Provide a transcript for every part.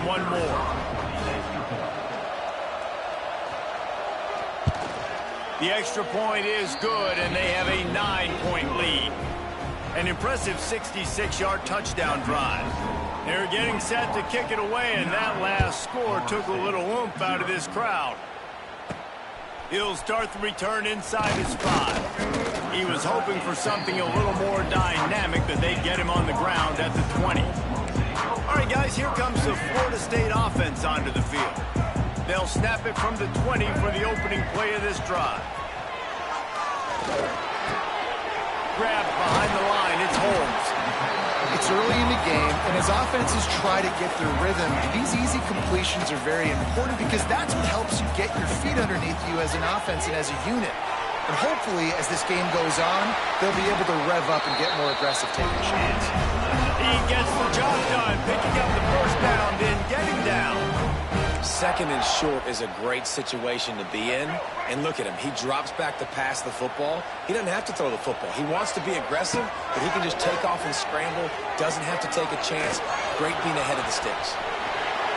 one more. The extra point is good, and they have a 9-point lead. An impressive 66-yard touchdown drive. They're getting set to kick it away, and that last score took a little oomph out of this crowd. He'll start the return inside his 5. He was hoping for something a little more dynamic, that they'd get him on the ground at the 20. All right, guys, here comes the Florida State offense onto the field. They'll snap it from the 20 for the opening play of this drive. Grab behind the line, it's Holmes. It's early in the game, and as offenses try to get their rhythm, these easy completions are very important because that's what helps you get your feet underneath you as an offense and as a unit. And hopefully, as this game goes on, they'll be able to rev up and get more aggressive taking shots. He gets the job done, picking up the first down, then getting down. Second and short is a great situation to be in. And look at him. He drops back to pass the football. He doesn't have to throw the football. He wants to be aggressive, but he can just take off and scramble. Doesn't have to take a chance. Great being ahead of the sticks.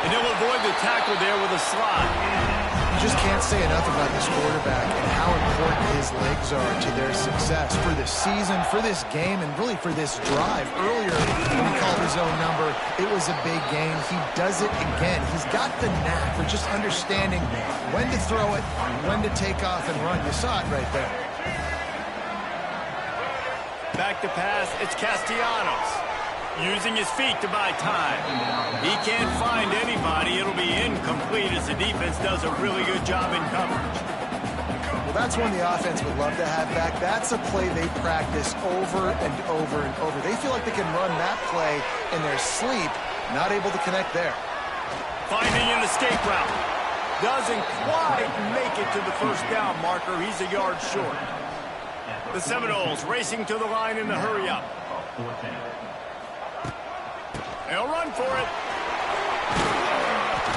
And he'll avoid the tackle there with a slide. You just can't say enough about this quarterback and how important his legs are to their success for this season, for this game, and really for this drive. Earlier, when he called his own number, it was a big game. He does it again. He's got the knack for just understanding when to throw it, when to take off and run. You saw it right there. Back to pass, it's Castellanos. Using his feet to buy time. He can't find anybody. It'll be incomplete as the defense does a really good job in coverage. Well, that's one the offense would love to have back. That's a play they practice over and over and over. They feel like they can run that play in their sleep, not able to connect there. Finding an escape route. Doesn't quite make it to the first down marker. He's a yard short. The Seminoles racing to the line in the hurry-up. They'll run for it.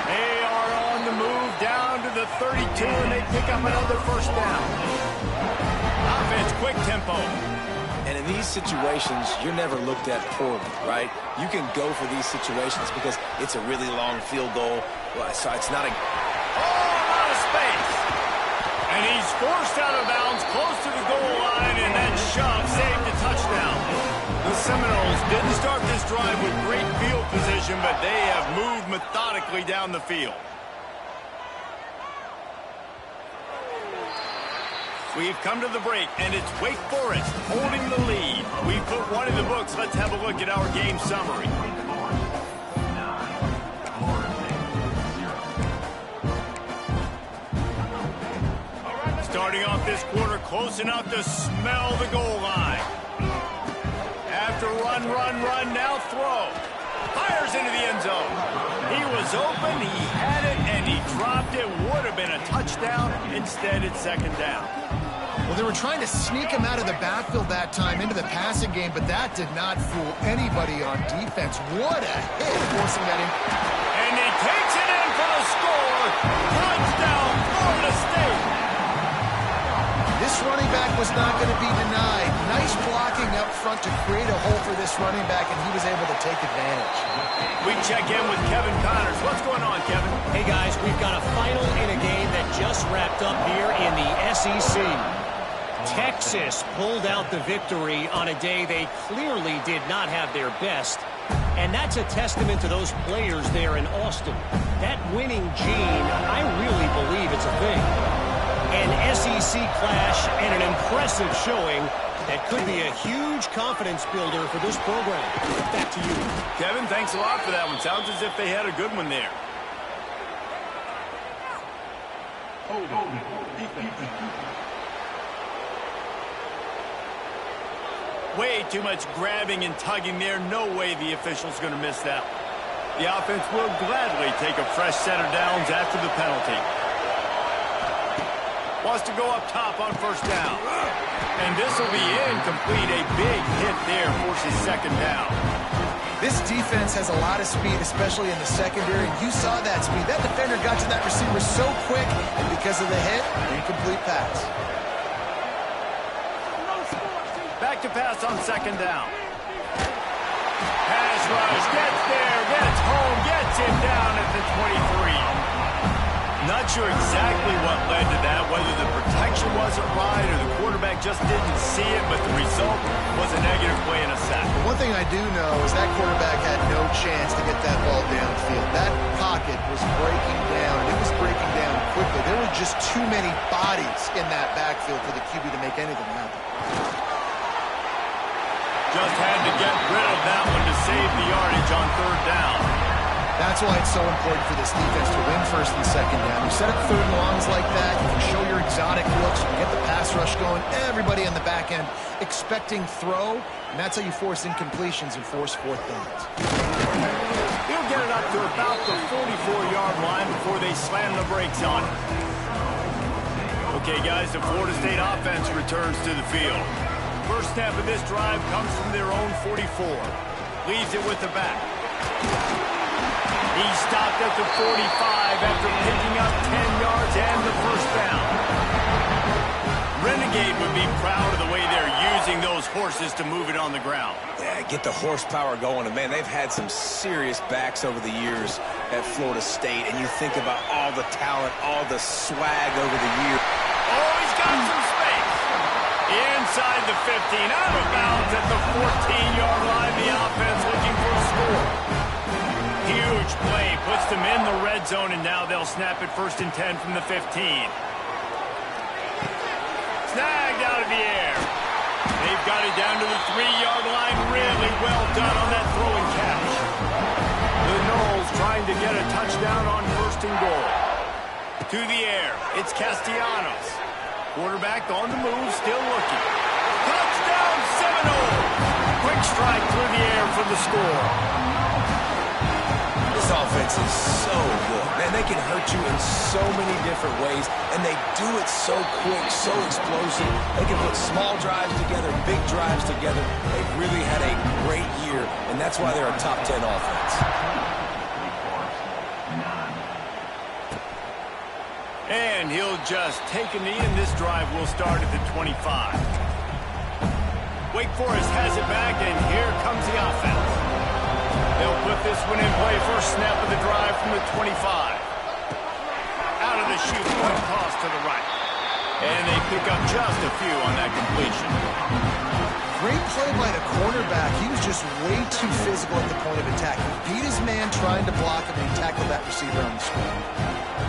They are on the move down to the 32, and they pick up another first down. Offense, quick tempo. And in these situations, you're never looked at poorly, right? You can go for these situations because it's a really long field goal. So it's not a... Oh, out of space. And he's forced out of bounds close to the goal line, and that shove saved a touchdown. The Seminoles didn't start this drive with great field position, but they have moved methodically down the field. We've come to the break, and it's Wake Forest holding the lead. We put one in the books. Let's have a look at our game summary. Starting off this quarter close enough to smell the goal line. After run, now throw. Fires into the end zone. He was open, he had it, and he dropped it. Would have been a touchdown. Instead, it's second down. Well, they were trying to sneak him out of the backfield that time into the passing game, but that did not fool anybody on defense. What a hit, forcing that in. And he takes it in for the score. Touchdown, Florida State. This running back was not going to be denied. Nice blocking up front to create a hole for this running back, and he was able to take advantage. We check in with Kevin Connors. What's going on, Kevin? Hey, guys, we've got a final in a game that just wrapped up here in the SEC. Texas pulled out the victory on a day they clearly did not have their best, and that's a testament to those players there in Austin. That winning gene, I really believe it's a thing. An SEC clash and an impressive showing that could be a huge confidence builder for this program. Back to you. Kevin, thanks a lot for that one. Sounds as if they had a good one there. Way too much grabbing and tugging there. No way the official's going to miss that one. The offense will gladly take a fresh set of downs after the penalty. Wants to go up top on first down. And this will be incomplete. A big hit there forces second down. This defense has a lot of speed, especially in the secondary. You saw that speed. That defender got to that receiver so quick, and because of the hit, incomplete pass. Back to pass on second down. Pass rush, gets there, gets home, gets him down, and sure exactly what led to that, whether the protection wasn't right or the quarterback just didn't see it, but the result was a negative play and a sack. One thing I do know is that quarterback had no chance to get that ball downfield. That pocket was breaking down, and it was breaking down quickly. There were just too many bodies in that backfield for the QB to make anything happen. Just had to get rid of that one to save the yardage on third down. That's why it's so important for this defense to win first and second down. You set up third and longs like that, you can show your exotic looks, you can get the pass rush going, everybody on the back end expecting throw, and that's how you force incompletions and force fourth downs. He'll get it up to about the 44-yard line before they slam the brakes on it. Okay, guys, the Florida State offense returns to the field. First snap of this drive comes from their own 44. Leaves it with the back. He stopped at the 45 after picking up 10 yards and the first down. Renegade would be proud of the way they're using those horses to move it on the ground. Yeah, get the horsepower going. And, man, they've had some serious backs over the years at Florida State. And you think about all the talent, all the swag over the years. Oh, he's got some space. Inside the 15, out of bounds at the 14-yard line. The offense looking for a score. Huge play, puts them in the red zone, and now they'll snap it first and 10 from the 15. Snagged out of the air. They've got it down to the 3-yard line. Really well done on that throw and catch. The Noles trying to get a touchdown on first and goal. To the air, it's Castellanos. Quarterback on the move, still looking. Touchdown, Seminoles! Quick strike through the air for the score. This offense is so good. Man, they can hurt you in so many different ways, and they do it so quick, so explosive. They can put small drives together, big drives together. They've really had a great year, and that's why they're a top 10 offense. And he'll just take a knee, and this drive will start at the 25. Wake Forest has it back, and here comes the offense. They'll put this one in play. First snap of the drive from the 25. Out of the chute, one toss to the right. And they pick up just a few on that completion. Great play by the cornerback. He was just way too physical at the point of attack. He beat his man trying to block him, and he tackled that receiver on the screen.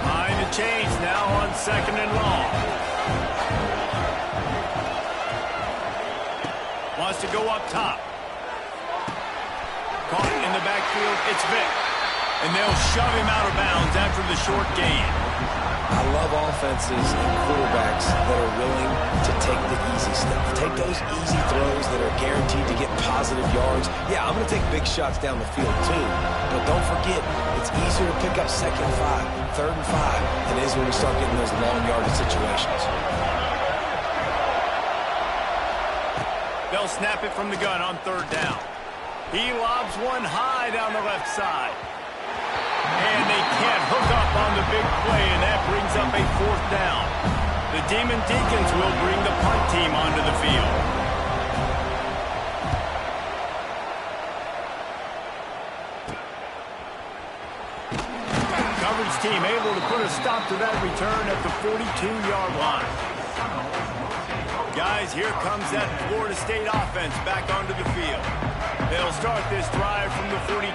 Mind the change now on second and long. Wants to go up top. Caught in the backfield, it's Vick. And they'll shove him out of bounds after the short gain. I love offenses and quarterbacks that are willing to take the easy stuff. Take those easy throws that are guaranteed to get positive yards. Yeah, I'm going to take big shots down the field too. But don't forget, it's easier to pick up second and 5, third and 5 than it is when we start getting those long yardage situations. They'll snap it from the gun on third down. He lobs one high down the left side. And they can't hook up on the big play, and that brings up a fourth down. The Demon Deacons will bring the punt team onto the field. Coverage team able to put a stop to that return at the 42-yard line. Guys, here comes that Florida State offense back onto the field. They'll start this drive from the 42.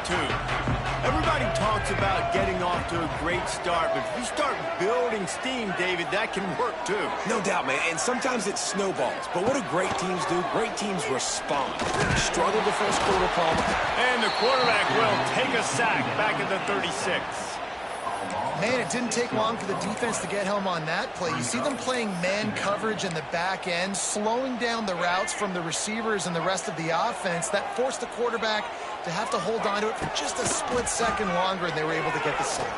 Everybody talks about getting off to a great start, but if you start building steam, David, that can work too. No doubt, man, and sometimes it snowballs. But what do great teams do? Great teams respond. Struggle the first quarter, Palmer. And the quarterback will take a sack back at the 36. Man, it didn't take long for the defense to get home on that play. You see them playing man coverage in the back end, slowing down the routes from the receivers and the rest of the offense. That forced the quarterback to have to hold on to it for just a split second longer, and they were able to get the sack.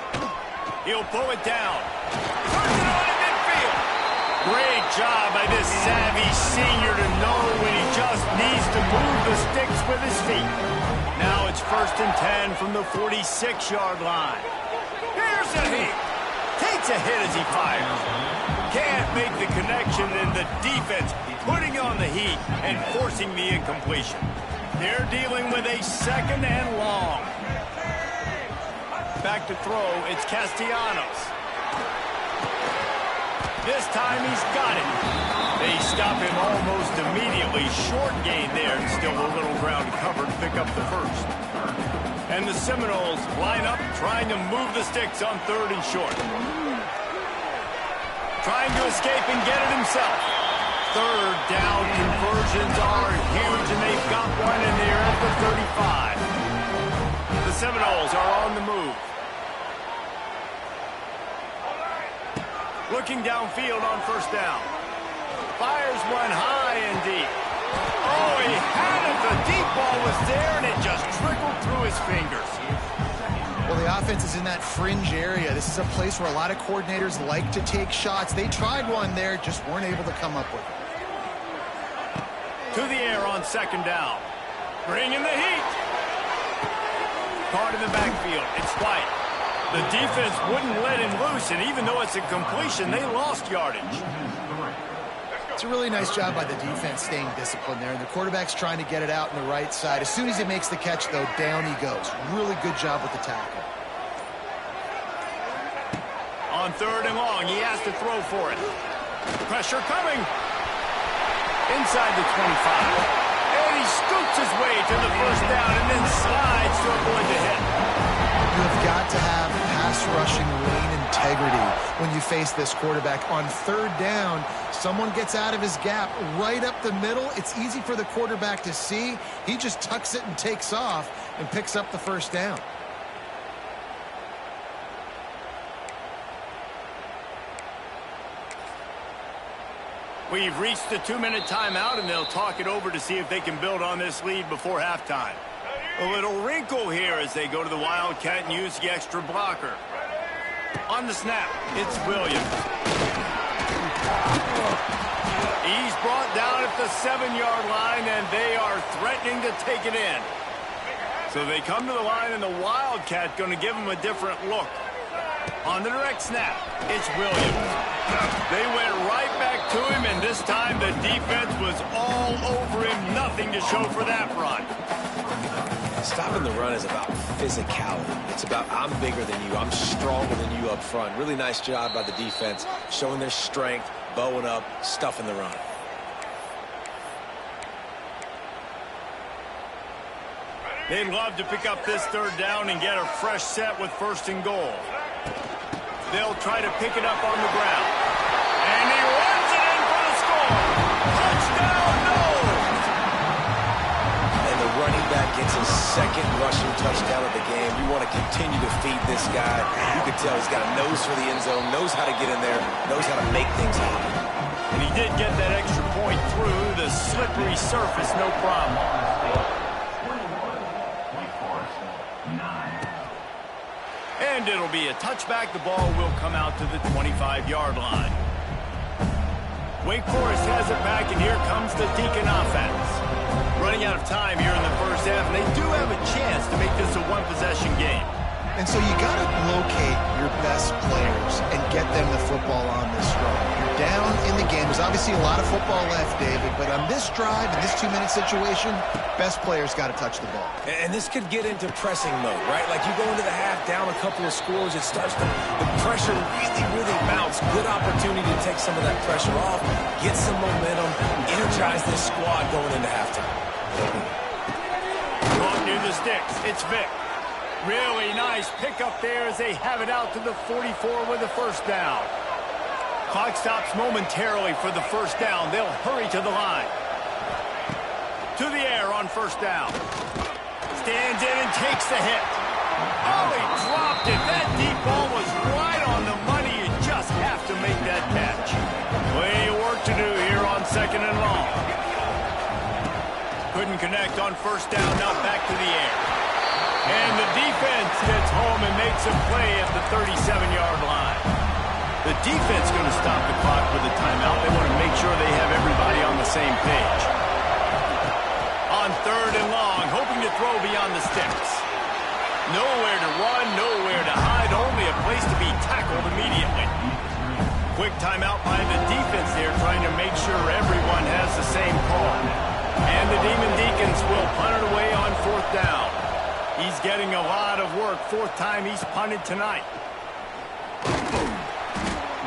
He'll pull it down. Turns it on in midfield. Great job by this savvy senior to know when he just needs to move the sticks with his feet. Now it's first and 10 from the 46-yard line. Here's a hit. Takes a hit as he fires. Can't make the connection, and the defense putting on the heat and forcing the incompletion. They're dealing with a second and long. Back to throw, it's Castellanos. This time he's got it. They stop him almost immediately. Short gain there, and still a little ground covered to pick up the first. And the Seminoles line up, trying to move the sticks on 3rd and short. Trying to escape and get it himself. 3rd down conversions are huge, and they've got one in there at the 35. The Seminoles are on the move. Looking downfield on 1st down. Fires one high and deep. Oh, he had it. The deep ball was there, and it just trickled through his fingers. Well, the offense is in that fringe area. This is a place where a lot of coordinators like to take shots. They tried one there, just weren't able to come up with it. To the air on 2nd down. Bringing the heat. Caught in the backfield. It's White. The defense wouldn't let him loose, and even though it's a completion, they lost yardage. It's a really nice job by the defense staying disciplined there, and the quarterback's trying to get it out on the right side. As soon as he makes the catch, though, down he goes. Really good job with the tackle. On 3rd and long, he has to throw for it. Pressure coming. Inside the 25. And he scoots his way to the 1st down and then slides to avoid the hit. You've got to have pass rushing lane integrity when you face this quarterback. On 3rd down, someone gets out of his gap right up the middle. It's easy for the quarterback to see. He just tucks it and takes off and picks up the 1st down. We've reached the 2-minute timeout, and they'll talk it over to see if they can build on this lead before halftime. A little wrinkle here as they go to the Wildcat and use the extra blocker. On the snap, it's Williams. He's brought down at the 7-yard line, and they are threatening to take it in. So they come to the line, and the Wildcat going to give him a different look. On the direct snap, it's Williams. They went right back to him, and this time the defense was all over him. Nothing to show for that run. Stopping the run is about physicality. It's about I'm bigger than you. I'm stronger than you up front. Really nice job by the defense, showing their strength, bowing up, stuffing the run. They'd love to pick up this 3rd down and get a fresh set with 1st and goal. They'll try to pick it up on the ground. And he runs it in for the score. Touchdown, Noles! And the running back gets his 2nd rushing touchdown of the game. You want to continue to feed this guy. You can tell he's got a nose for the end zone, knows how to get in there, knows how to make things happen. And he did get that extra point through the slippery surface, no problem. And it'll be a touchback. The ball will come out to the 25-yard line. Wake Forest has it back, and here comes the Deacon offense. Running out of time here in the 1st half, and they do have a chance to make this a one-possession game. And so you got to locate your best players and get them the football on this run. You're down in the game. There's obviously a lot of football left, David, but on this drive, in this 2-minute situation, best players got to touch the ball. And this could get into pressing mode, right? Like you go into the half, down a couple of scores, it starts to, the pressure really mounts. Good opportunity to take some of that pressure off, get some momentum, energize this squad going into halftime. Ball near the sticks. It's Vic. Really nice pickup there as they have it out to the 44 with the 1st down. Clock stops momentarily for the 1st down. They'll hurry to the line. To the air on 1st down. Stands in and takes the hit. Oh, he dropped it. That deep ball was right on the money. You just have to make that catch. Plenty of work to do here on 2nd and long. Couldn't connect on 1st down. Now back to the air. And the defense gets home and makes a play at the 37-yard line. The defense going to stop the clock with a timeout. They want to make sure they have everybody on the same page. On 3rd and long, hoping to throw beyond the sticks. Nowhere to run, nowhere to hide, only a place to be tackled immediately. Quick timeout by the defense there, trying to make sure everyone has the same call. And the Demon Deacons will punt it away on 4th down. He's getting a lot of work. 4th time he's punted tonight.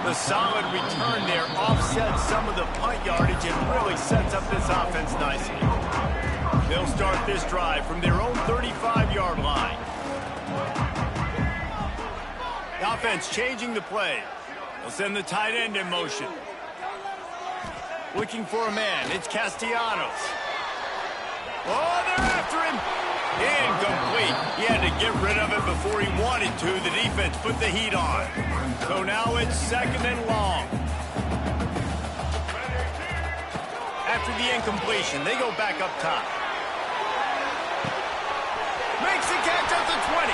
The solid return there offsets some of the punt yardage and really sets up this offense nicely. They'll start this drive from their own 35-yard line. The offense changing the play. They'll send the tight end in motion. Looking for a man. It's Castellanos. Oh, they're after him. Incomplete. He had to get rid of it before he wanted to. The defense put the heat on. So now it's 2nd and long. After the incompletion, they go back up top. Makes the catch at the 20.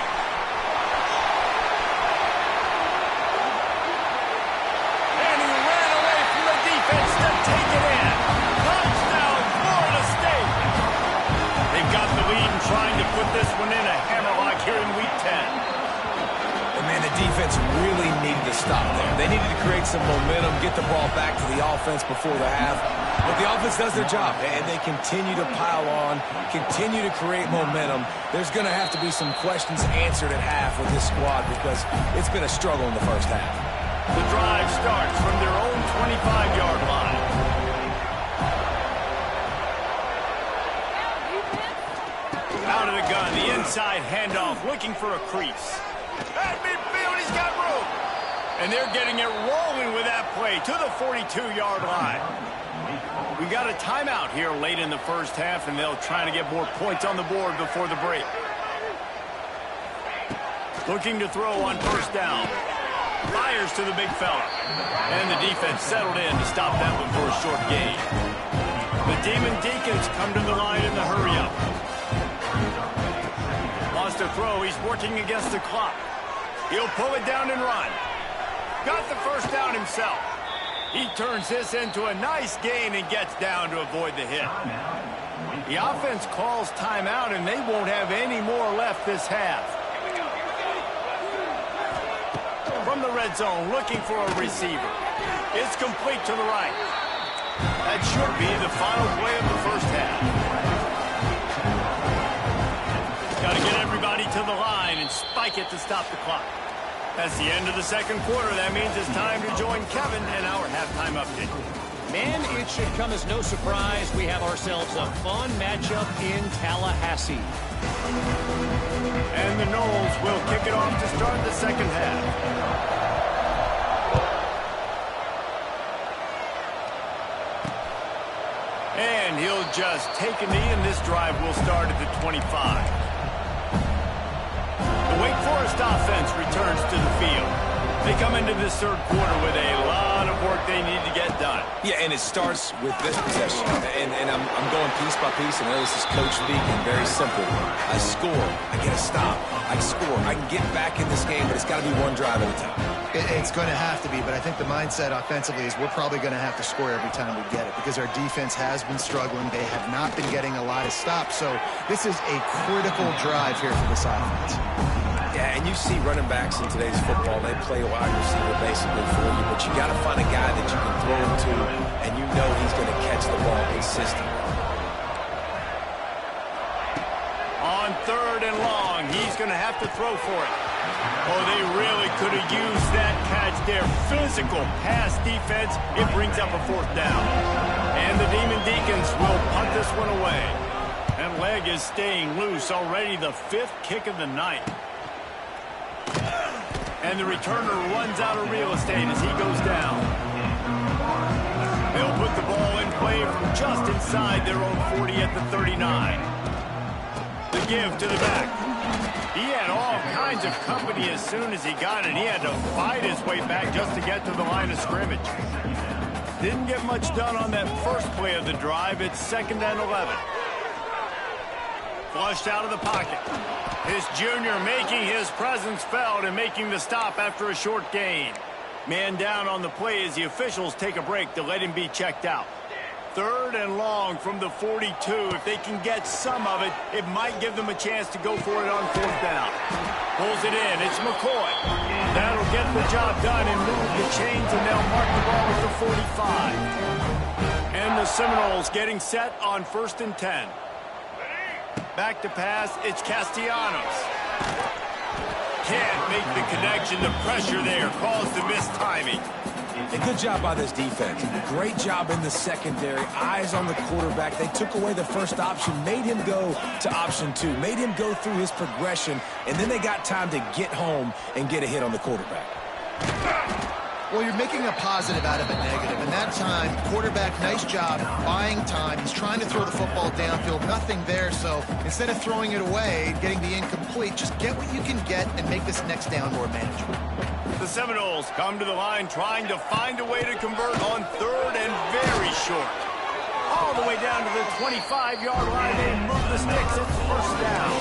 And he ran away from the defense to take it in. Touchdown, Florida State. They've got the lead and trying to put this one in a hammerlock here in Week 10. And man, the defense really needed to stop there. They needed to create some momentum, get the ball back to the offense before the half. But the offense does their job, and they continue to pile on, continue to create momentum. There's going to have to be some questions answered at half with this squad because it's been a struggle in the first half. The drive starts from their own 25-yard line. Out of the gun, the inside handoff, looking for a crease. At midfield, he's got room. And they're getting it rolling with that play to the 42-yard line. We got a timeout here late in the first half, and they'll try to get more points on the board before the break. Looking to throw on first down. Fires to the big fella. And the defense settled in to stop that one for a short gain. The Demon Deacons come to the line in the hurry-up. Lost a throw. He's working against the clock. He'll pull it down and run. Got the first down himself. He turns this into a nice gain and gets down to avoid the hit. The offense calls timeout, and they won't have any more left this half. From the red zone, looking for a receiver. It's complete to the right. That should be the final play of the first half. Got to get everybody to the line and spike it to stop the clock. That's the end of the second quarter. That means it's time to join Kevin in our halftime update. Man, it should come as no surprise we have ourselves a fun matchup in Tallahassee. And the Noles will kick it off to start the second half. And he'll just take a knee, and this drive will start at the 25. The Wake Forest offense returns to the field. They come into this third quarter with a lot of work they need to get done. Yeah, and it starts with this possession. And I'm going piece by piece. I know this is coach speaking, very simple. I score, I get a stop, I score. I can get back in this game, but it's got to be one drive at a time. It's going to have to be, but I think the mindset offensively is we're probably going to have to score every time we get it because our defense has been struggling. They have not been getting a lot of stops, so this is a critical drive here for this offense. Yeah, and you see running backs in today's football, they play a wide receiver basically for you, but you got to find a guy that you can throw him to, and you know he's going to catch the ball consistently. On third and long, he's going to have to throw for it. Oh, they really could have used that catch there. Physical pass defense. It brings up a fourth down. And the Demon Deacons will punt this one away. That leg is staying loose. Already the fifth kick of the night. And the returner runs out of real estate as he goes down. They'll put the ball in play from just inside their own 40 at the 39. The give to the back. He had all kinds of company as soon as he got it. He had to fight his way back just to get to the line of scrimmage. Didn't get much done on that first play of the drive. It's 2nd and 11. Flushed out of the pocket. His junior making his presence felt and making the stop after a short gain. Man down on the play as the officials take a break to let him be checked out. 3rd and long from the 42. If they can get some of it, it might give them a chance to go for it on 4th down. Pulls it in. It's McCoy. That'll get the job done and move the chains, and they'll mark the ball at the 45. And the Seminoles getting set on 1st and 10. Back to pass. It's Castellanos. Can't make the connection. The pressure there caused the mistiming. And good job by this defense. Great job in the secondary. Eyes on the quarterback. They took away the first option, made him go to option 2, made him go through his progression, and then they got time to get home and get a hit on the quarterback. Well, you're making a positive out of a negative. And that time, quarterback, nice job buying time. He's trying to throw the football downfield. Nothing there. So instead of throwing it away, getting the incomplete, just get what you can get and make this next down more manageable. The Seminoles come to the line trying to find a way to convert on 3rd and very short. All the way down to the 25-yard line. They move the sticks. It's first down.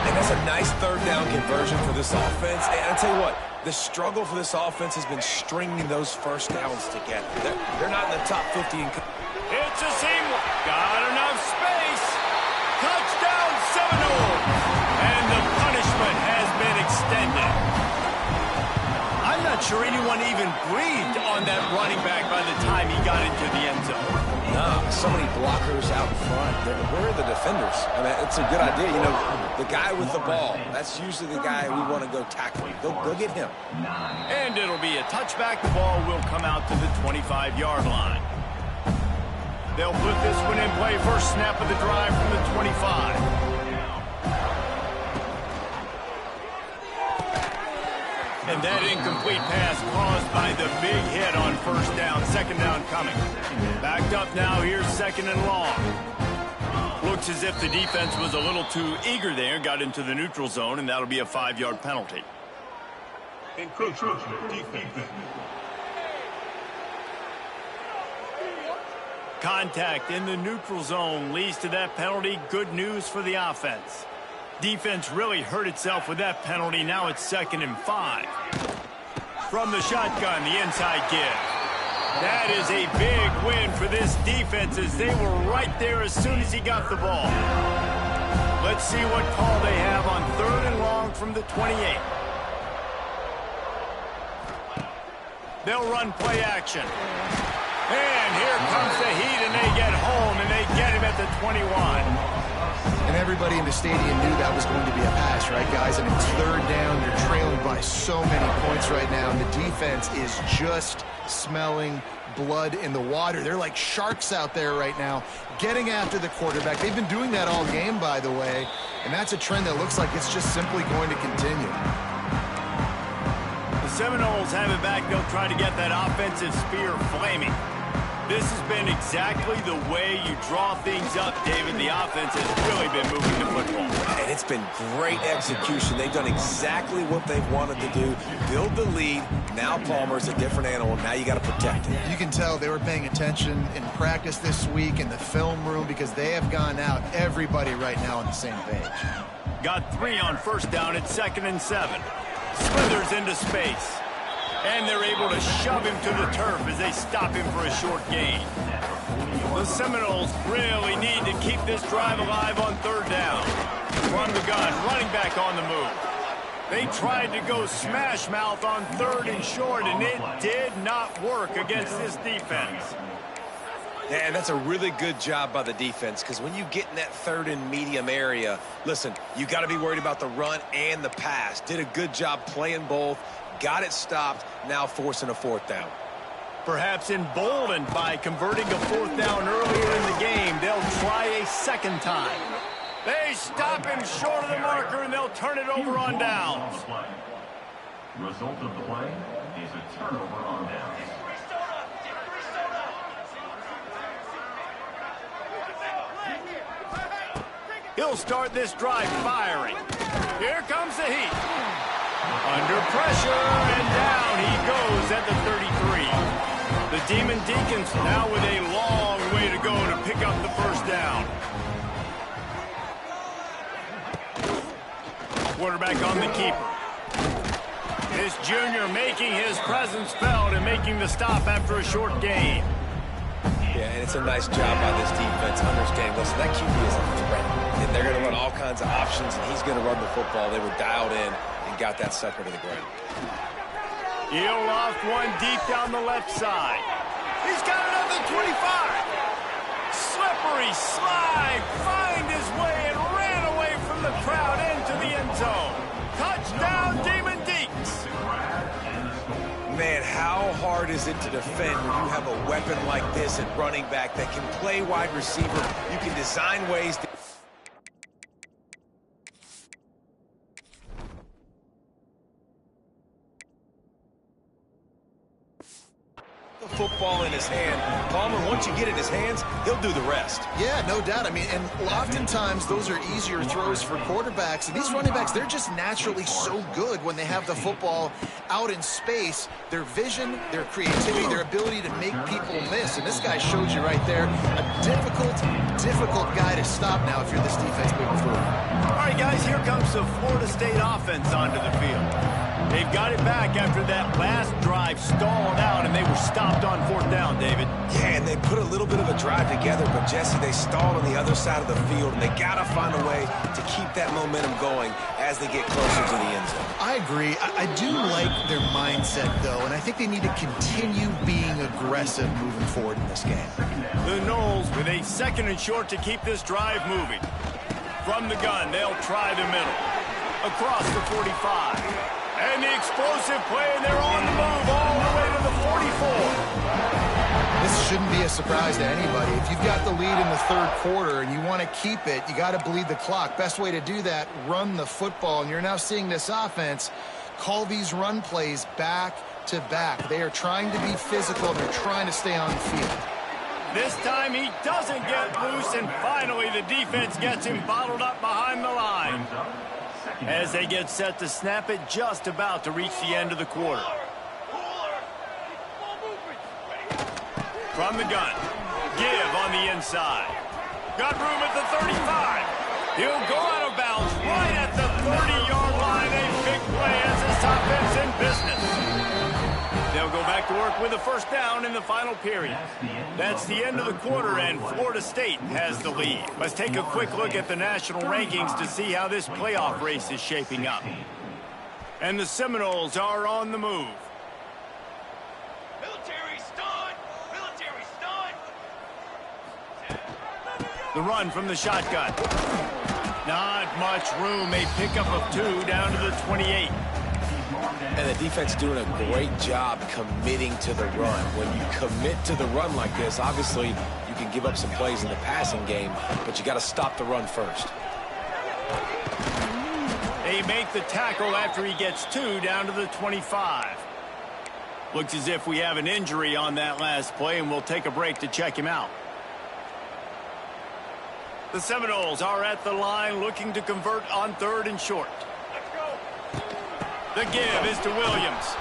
And that's a nice 3rd down conversion for this offense. And I'll tell you what, the struggle for this offense has been stringing those first downs together. They're not in the top 50. It's a seam. Got enough space. Touchdown Seminoles. And the punishment has been extended. I'm not sure anyone even breathed on that running back by the time he got into the end zone. No, so many blockers out in front. Where are the defenders? I mean, it's a good idea. You know, the guy with the ball, that's usually the guy we want to go tackle. Go get him. And it'll be a touchback. The ball will come out to the 25-yard line. They'll put this one in play. First snap of the drive from the 25. And that incomplete pass caused by the big hit on first down. Second down coming. Backed up now. Here's 2nd and long. Looks as if the defense was a little too eager there. Got into the neutral zone, and that'll be a 5-yard penalty. Contact in the neutral zone leads to that penalty. Good news for the offense. Defense really hurt itself with that penalty. Now it's 2nd and 5. From the shotgun, the inside give. That is a big win for this defense as they were right there as soon as he got the ball. Let's see what call they have on 3rd and long from the 28. They'll run play action. And here comes the heat, and they get home, and they get him at the 21. And everybody in the stadium knew that was going to be a pass, right, guys? And it's 3rd down. You're trailing by so many points right now. And the defense is just smelling blood in the water. They're like sharks out there right now, getting after the quarterback. They've been doing that all game, by the way. And that's a trend that looks like it's just simply going to continue. The Seminoles have it back. They'll try to get that offensive spear flaming. This has been exactly the way you draw things up, David. The offense has really been moving the football. And it's been great execution. They've done exactly what they've wanted to do. Build the lead. Now Palmer's a different animal. Now you got to protect it. You can tell they were paying attention in practice this week in the film room because they have gone out, everybody right now on the same page. Got 3 on first down at 2nd and 7. Slithers into space. And they're able to shove him to the turf as they stop him for a short gain. The Seminoles really need to keep this drive alive on 3rd down. From the gun, running back on the move. They tried to go smash mouth on 3rd and short, and it did not work against this defense. Yeah, and that's a really good job by the defense because when you get in that 3rd and medium area, listen, you got to be worried about the run and the pass. Did a good job playing both. Got it stopped, now forcing a 4th down. Perhaps emboldened by converting a 4th down earlier in the game, they'll try a 2nd time. They stop him short of the marker, and they'll turn it over on downs. Result of the play is a turnover on downs. He'll start this drive firing. Here comes the heat. Under pressure, and down he goes at the 33. The Demon Deacons now with a long way to go to pick up the first down. Quarterback on the keeper. This junior making his presence felt and making the stop after a short gain. Yeah, and it's a nice job by this defense understanding, listen, that QB is a threat. And they're going to run all kinds of options, and he's going to run the football. They were dialed in and got that sucker to the ground. He'll loft one deep down the left side. He's got another 25. Slippery slide, find his way and ran away from the crowd into the end zone. Touchdown, Demon Deeks. Man, how hard is it to defend when you have a weapon like this at running back that can play wide receiver? You can design ways to... football in his hand. Palmer, once you get it in his hands, he'll do the rest. Yeah, no doubt. I mean, and oftentimes those are easier throws for quarterbacks. And these running backs, they're just naturally so good when they have the football out in space. Their vision, their creativity, their ability to make people miss. And this guy showed you right there a difficult guy to stop now if you're this defense moving forward. All right, guys, here comes the Florida State offense onto the field. They've got it back after that last drive stalled out, and they were stopped on fourth down, David. Yeah, and they put a little bit of a drive together, but, Jesse, they stalled on the other side of the field, and they got to find a way to keep that momentum going as they get closer to the end zone. I agree. I do like their mindset, though, and I think they need to continue being aggressive moving forward in this game. The Noles with a 2nd and short to keep this drive moving. From the gun, they'll try the middle. Across the 45. And the explosive play, and they're on the move all the way to the 44. This shouldn't be a surprise to anybody. If you've got the lead in the third quarter and you want to keep it, you got to bleed the clock. Best way to do that, run the football. And you're now seeing this offense call these run plays back to back. They are trying to be physical. They're trying to stay on the field. This time he doesn't get loose, and finally the defense gets him bottled up behind the line. As they get set to snap it, just about to reach the end of the quarter. From the gun, give on the inside. Got room at the 35. He'll go out of bounds right at the 30-yard line. A big play as this offense in business. They'll go back to work with a first down in the final period. That's the end of the quarter, and Florida State has the lead. Let's take a quick look at the national rankings to see how this playoff race is shaping up. And the Seminoles are on the move. Military stun! Military stun! The run from the shotgun. Not much room. A pickup of 2 down to the 28. And the defense doing a great job committing to the run. When you commit to the run like this, obviously you can give up some plays in the passing game, but you got to stop the run first. They make the tackle after he gets 2 down to the 25. Looks as if we have an injury on that last play, and we'll take a break to check him out. The Seminoles are at the line looking to convert on 3rd and short. The give is to Williams.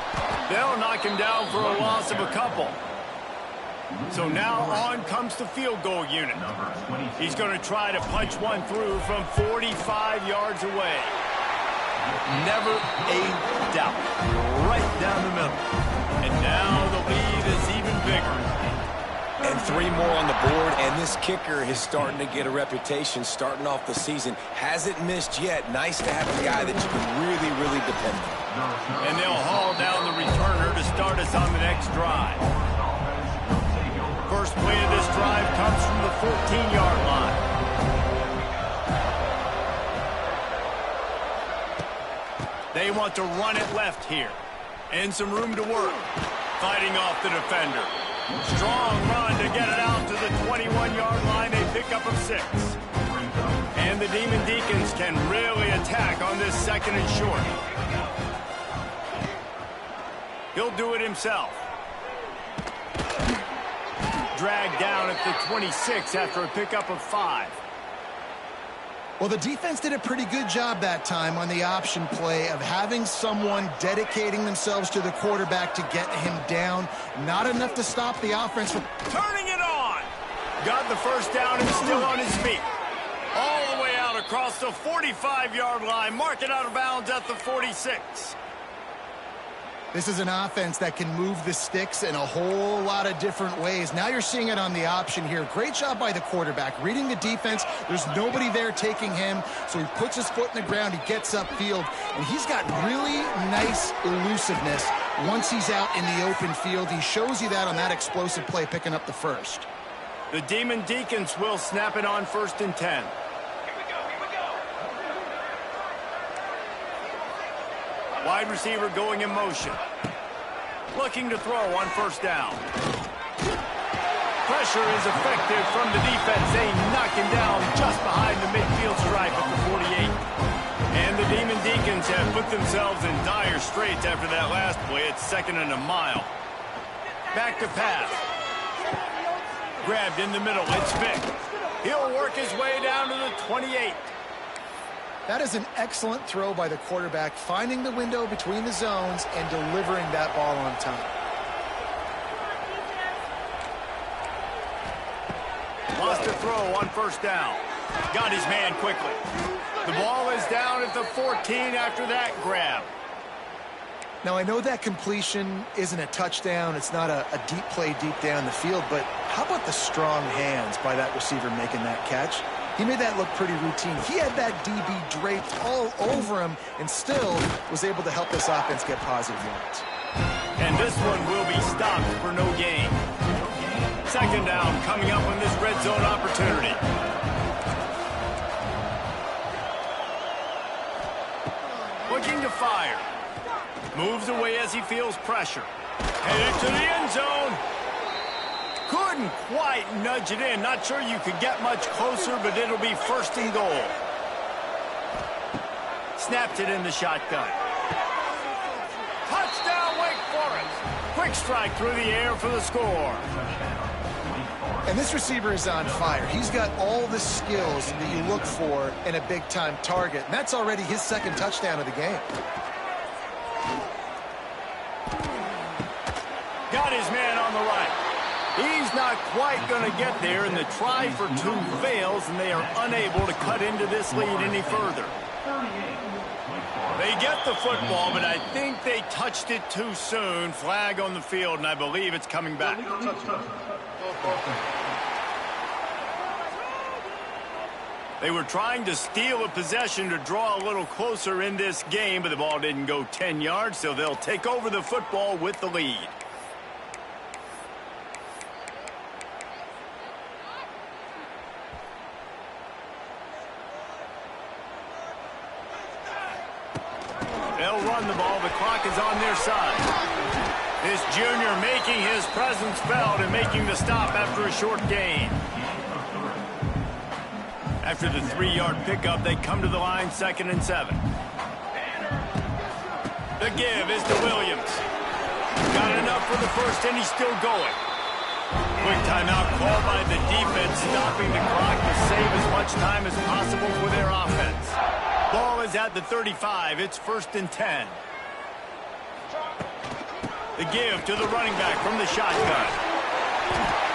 They'll knock him down for a loss of a couple. So now on comes the field goal unit. He's going to try to punch one through from 45 yards away. Never a doubt. Right down the middle. And now the lead is even bigger. And 3 more on the board, and this kicker is starting to get a reputation starting off the season. Hasn't missed yet. Nice to have a guy that you can really depend on. And they'll haul down the returner to start us on the next drive. First play of this drive comes from the 14-yard line. They want to run it left here. And some room to work. Fighting off the defender. Strong run to get it out to the 21-yard line. They pick up of 6. And the Demon Deacons can really attack on this 2nd and short. He'll do it himself. Dragged down at the 26 after a pickup of 5. Well, the defense did a pretty good job that time on the option play of having someone dedicating themselves to the quarterback to get him down. Not enough to stop the offense from turning it on. Got the first down and still on his feet. All the way out across the 45-yard line. Mark it out of bounds at the 46. This is an offense that can move the sticks in a whole lot of different ways. Now you're seeing it on the option here. Great job by the quarterback. Reading the defense, there's nobody there taking him, so he puts his foot in the ground, he gets upfield, and he's got really nice elusiveness once he's out in the open field. He shows you that on that explosive play, picking up the first. The Demon Deacons will snap it on 1st and 10. Wide receiver going in motion. Looking to throw on first down. Pressure is effective from the defense. They knock him down just behind the midfield stripe at the 48. And the Demon Deacons have put themselves in dire straits after that last play. It's 2nd and a mile. Back to pass. Grabbed in the middle. It's Vick. He'll work his way down to the 28. That is an excellent throw by the quarterback, finding the window between the zones and delivering that ball on time. Lost a throw on first down. Got his man quickly. The ball is down at the 14 after that grab. Now, I know that completion isn't a touchdown. It's not a deep play deep down the field, but how about the strong hands by that receiver making that catch? He made that look pretty routine. He had that DB draped all over him and still was able to help this offense get positive yards. And this one will be stopped for no gain. 2nd down coming up on this red zone opportunity. Looking to fire. Moves away as he feels pressure. Headed to the end zone. Couldn't quite nudge it in. Not sure you could get much closer, but it'll be 1st and goal. Snapped it in the shotgun. Touchdown, Wake Forest. Quick strike through the air for the score. And this receiver is on fire. He's got all the skills that you look for in a big-time target. And that's already his 2nd touchdown of the game. Got his man on the right. He's not quite going to get there, and the try for 2 fails, and they are unable to cut into this lead any further. They get the football, but I think they touched it too soon. Flag on the field, and I believe it's coming back. They were trying to steal a possession to draw a little closer in this game, but the ball didn't go 10 yards, so they'll take over the football with the lead. They'll run the ball. The clock is on their side. This junior making his presence felt and making the stop after a short gain. After the 3-yard pickup, they come to the line 2nd and 7. The give is to Williams. Got enough for the first, and he's still going. Quick timeout called by the defense, stopping the clock to save as much time as possible for their offense. Ball is at the 35. It's 1st and 10. The give to the running back from the shotgun.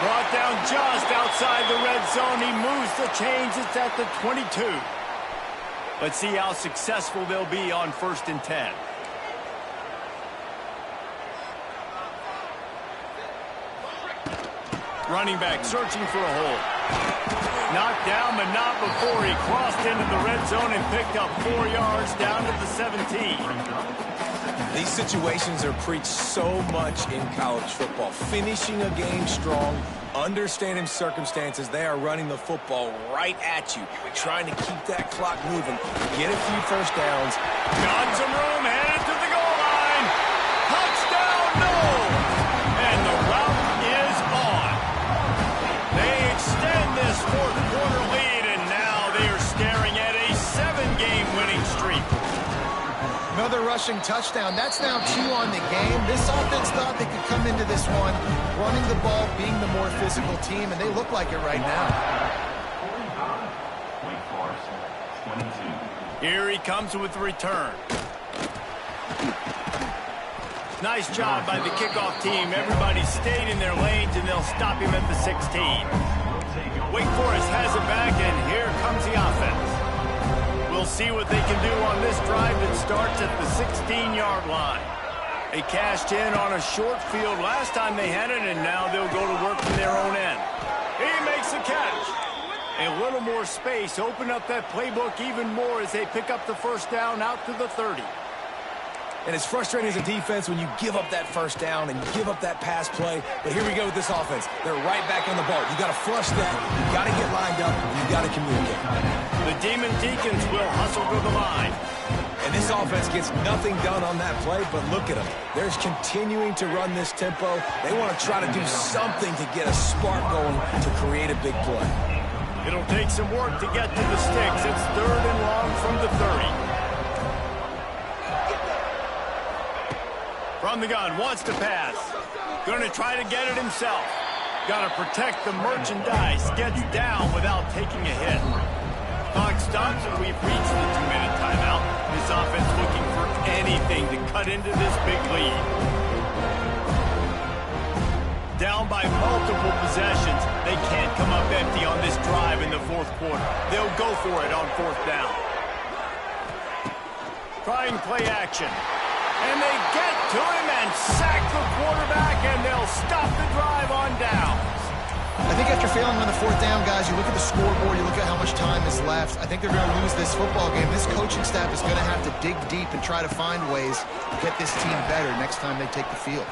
Brought down just outside the red zone. He moves the chains. It's at the 22. Let's see how successful they'll be on 1st and 10. Running back searching for a hole. Knocked down, but not before he crossed into the red zone and picked up 4 yards down to the 17. These situations are preached so much in college football. Finishing a game strong, understanding circumstances. They are running the football right at you, trying to keep that clock moving, get a few first downs. Got some room, headed to the goal line. Touchdown, no! And the route is on. They extend this 4th quarter lead, and now they are staring at a 7-game winning streak. Another rushing touchdown. That's now 2 on the game. This offense thought they could come into this one running the ball, being the more physical team, and they look like it right now. Here he comes with the return. Nice job by the kickoff team. Everybody stayed in their lanes, and they'll stop him at the 16. Wake Forest has it back, and here comes the offense. We'll see what they can do on this drive that starts at the 16-yard line. They cashed in on a short field last time they had it, and now they'll go to work from their own end. He makes the catch. A little more space, open up that playbook even more as they pick up the first down out to the 30. And it's frustrating as a defense when you give up that first down and you give up that pass play. But here we go with this offense. They're right back on the ball. You got to flush that. You got to get lined up. You got to communicate. The Demon Deacons will hustle to the line. And And this offense gets nothing done on that play, but look at them. They're continuing to run this tempo. They want to try to do something to get a spark going to create a big play. It'll take some work to get to the sticks. It's 3rd and long from the 30. From the gun, wants to pass. Going to try to get it himself. Got to protect the merchandise. Gets down without taking a hit. Clock stops, and we've reached the 2-minute timeout. This offense looking for anything to cut into this big lead. Down by multiple possessions. They can't come up empty on this drive in the 4th quarter. They'll go for it on 4th down. Trying play action. And they get to him and sack the quarterback, and they'll stop the drive on downs. I think after failing on the 4th down, guys, you look at the scoreboard, you look at how much time is left. I think they're going to lose this football game. This coaching staff is going to have to dig deep and try to find ways to get this team better next time they take the field.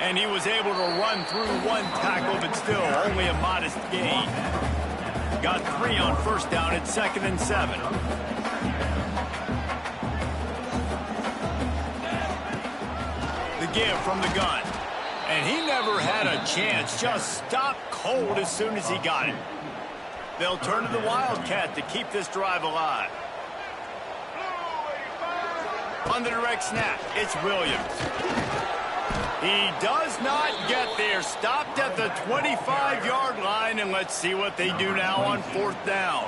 And he was able to run through 1 tackle, but still only a modest gain. Got 3 on 1st down at 2nd and 7. The give from the gun. And he never had a chance. Just stopped cold as soon as he got it. They'll turn to the Wildcat to keep this drive alive. On the direct snap, it's Williams. He does not get there. Stopped at the 25-yard line, and let's see what they do now on 4th down.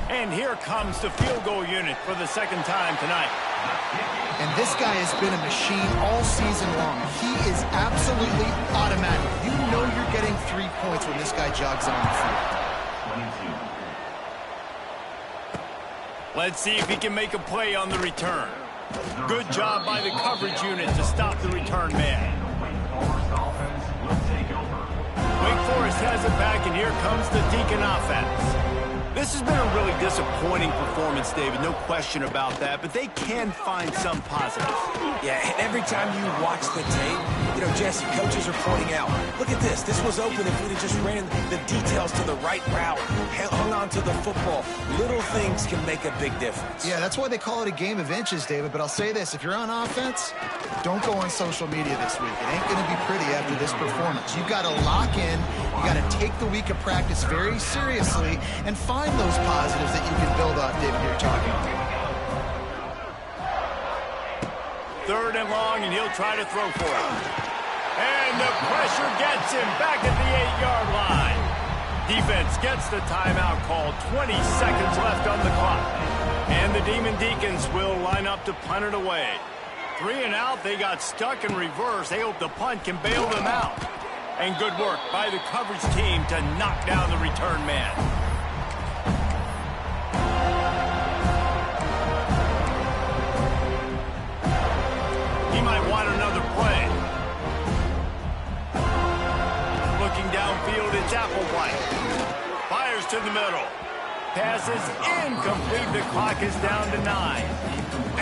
And here comes the field goal unit for the 2nd time tonight. And this guy has been a machine all season long. He is absolutely automatic. You know you're getting 3 points when this guy jogs on the field. Let's see if he can make a play on the return. Good job by the coverage unit to stop the return man. Wake Forest has it back, and here comes the Deacon offense. This has been a really disappointing performance, David, no question about that, but they can find some positives. Yeah, and every time you watch the tape, you know, Jesse, coaches are pointing out, look at this. This was open if we'd have just ran the details to the right route, hung on to the football. Little things can make a big difference. Yeah, that's why they call it a game of inches, David, but I'll say this. If you're on offense, don't go on social media this week. It ain't going to be pretty after this performance. You've got to lock in. You got to take the week of practice very seriously and find those positives that you can build off, David, you're talking about. 3rd and long, and he'll try to throw for it. And the pressure gets him back at the 8-yard line. Defense gets the timeout called. 20 seconds left on the clock. And the Demon Deacons will line up to punt it away. 3 and out, they got stuck in reverse. They hope the punt can bail them out. And good work by the coverage team to knock down the return man. He might want another play. Looking downfield, it's Applewhite. Fires to the middle. Pass is incomplete. The clock is down to 9.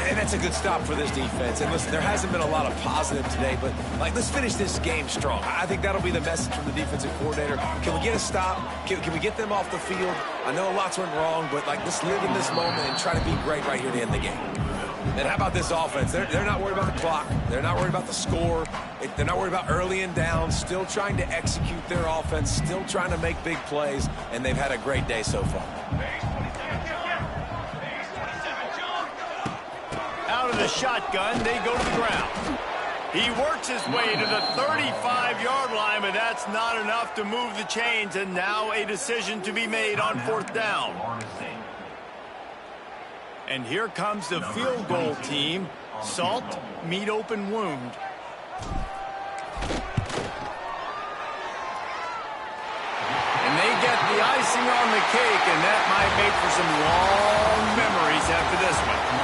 And that's a good stop for this defense. And listen, there hasn't been a lot of positive today, but let's finish this game strong. I think that'll be the message from the defensive coordinator. Can we get a stop? Can we get them off the field? I know lots went wrong, but let's live in this moment and try to be great right here to end the game. And how about this offense? They're not worried about the clock. They're not worried about the score. They're not worried about early and down. Still trying to execute their offense. Still trying to make big plays. And they've had a great day so far. Out of the shotgun, they go to the ground. He works his way to the 35-yard line, but that's not enough to move the chains. And now a decision to be made on 4th down. And here comes the field goal team. Salt, meet open wound. And they get the icing on the cake, and that might make for some long memories after this one.